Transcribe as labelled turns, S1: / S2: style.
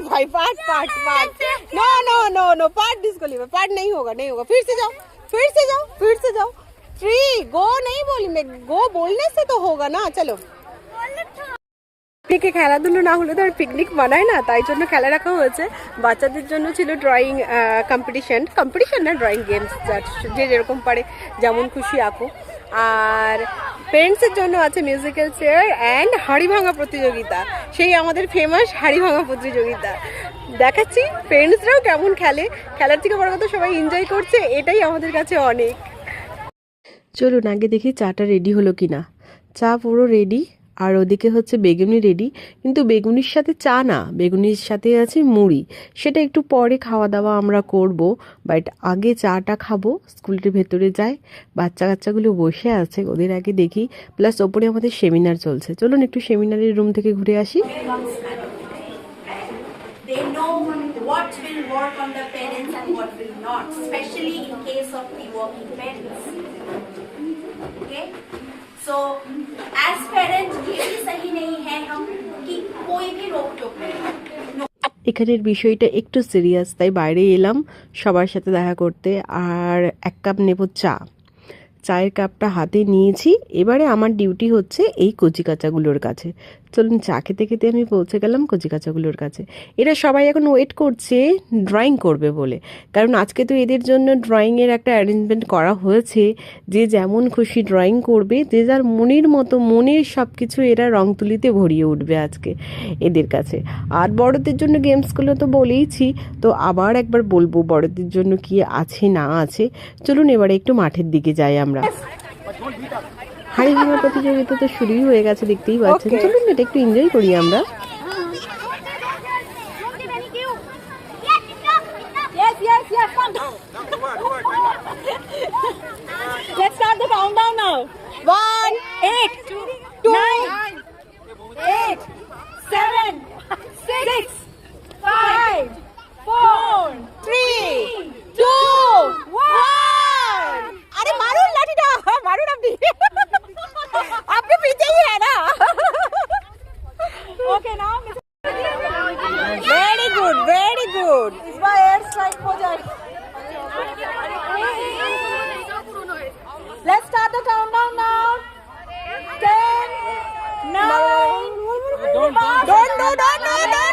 S1: भाई part part part no no no no part disqualify part नहीं होगा नहीं होगा फिर से जाओ फिर से जाओ फिर से जाओ 3 गो नहीं बोली मैं गो बोलने से तो होगा ना चलो পিকনিকে খেলাধুলো না হলে তো আর পিকনিক মানায় না তাই জন্য খেলা রাখা হয়েছে বাচ্চাদের জন্য ছিল ড্রয়িং কম্পিটিশন না ড্রয়িং গেমস যে যেরকম পারে যেমন খুশি আঁকো আর পেরেন্টসের জন্য আছে মিউজিক্যাল চেয়ার অ্যান্ড হাড়ি ভাঙা প্রতিযোগিতা সেই আমাদের ফেমাস হাড়ি ভাঙা প্রতিযোগিতা দেখাচ্ছি পেরেন্টসরাও কেমন খেলে খেলার থেকে বড় কথা সবাই এনজয় করছে এটাই আমাদের কাছে অনেক চলুন আগে দেখি চাটা রেডি হলো কিনা চা পুরো রেডি আর ওদিকে হচ্ছে বেগুনি রেডি কিন্তু বেগুনির সাথে চা না বেগুনির সাথে আছে মুড়ি সেটা একটু পরে খাওয়া দাওয়া আমরা করব বাট আগে চাটা খাবো স্কুলের ভেতরে যাই বাচ্চা কাচ্চাগুলো বসে আছে ওদের আগে দেখি প্লাস ওপরে আমাদের সেমিনার চলছে চলুন একটু সেমিনারের রুম থেকে ঘুরে আসি
S2: They know what will work on the parents and what will not, especially in case of the working parents. Okay? So, as parents, ये भी सही नहीं है हम कि कोई भी रोक टोक नहीं.
S1: এখানের বিষয়টা একটু সিরিয়াস তাই বাইরে এলাম সবার সাথে দেখা করতে আর 1 কাপ নেব চা চায়ের কাপটা হাতে নিয়েছি এবারে আমার ডিউটি হচ্ছে এই কচিকাচাগুলোর কাছে চলুন চা খেতে খেতে আমি পৌঁছে গেলাম কচিকাচাগুলোর কাছে এরা সবাই এখন ওয়েট করছে ড্রয়িং করবে বলে কারণ আজকে তো এদের জন্য ড্রয়িংয়ের একটা অ্যারেঞ্জমেন্ট করা হয়েছে যে যেমন খুশি ড্রয়িং করবে যে যার মনের মতো মনের সব কিছু এরা রং তুলিতে ভরিয়ে উঠবে আজকে এদের কাছে আর বড়দের জন্য গেমসগুলো তো বলেইছি তো আবার একবার বলবো বড়দের জন্য কি আছে না আছে চলুন এবারে একটু মাঠের দিকে যাই আমরা হাড়ি ভাঙা প্রতিযোগিতা তো শুরুই হয়ে গেছে দেখতেই পাচ্ছেন চলুন এটা একটু এনজয় করি আমরা
S2: Let's start the countdown now.
S1: 1
S2: 8, 2, 9, 8, 7, 6, 5, 4,
S1: 3 2 1 अरे मारो लाठीটা मारो আপনি आपके पीछे ही है ना
S2: Okay, now
S1: very good
S2: इस बार एयर स्ट्राइक हो जाए. Let's start the countdown now. 10, 9,
S1: don't